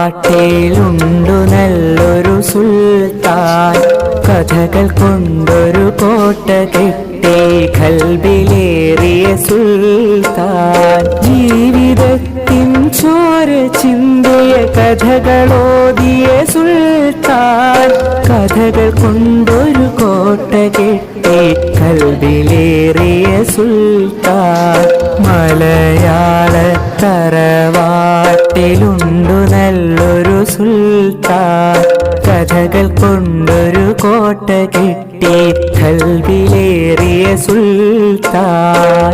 നാട്ടിലുണ്ടു നല്ലൊരു സുൽത്താൻ, കഥകൾ കൊണ്ടൊരു കോട്ട കെട്ടി ഖൽബിലേറിയ സുൽത്താൻ. ജീവിതത്തിൻ ചോര ചിന്തിയ കഥകളോതിയ സുൽത്താൻ, കഥകൾ കൊണ്ടൊരു കോട്ട കെട്ടി ഖൽബിലേറിയ സുൽത്താൻ. മലയാള തറവാട്ടിലുണ്ടു നല്ലൊരു സുൽത്താൻ, കഥകൾ കൊണ്ടൊരു കോട്ട കെട്ടി ഖൽബിലേറിയ സുൽത്താൻ.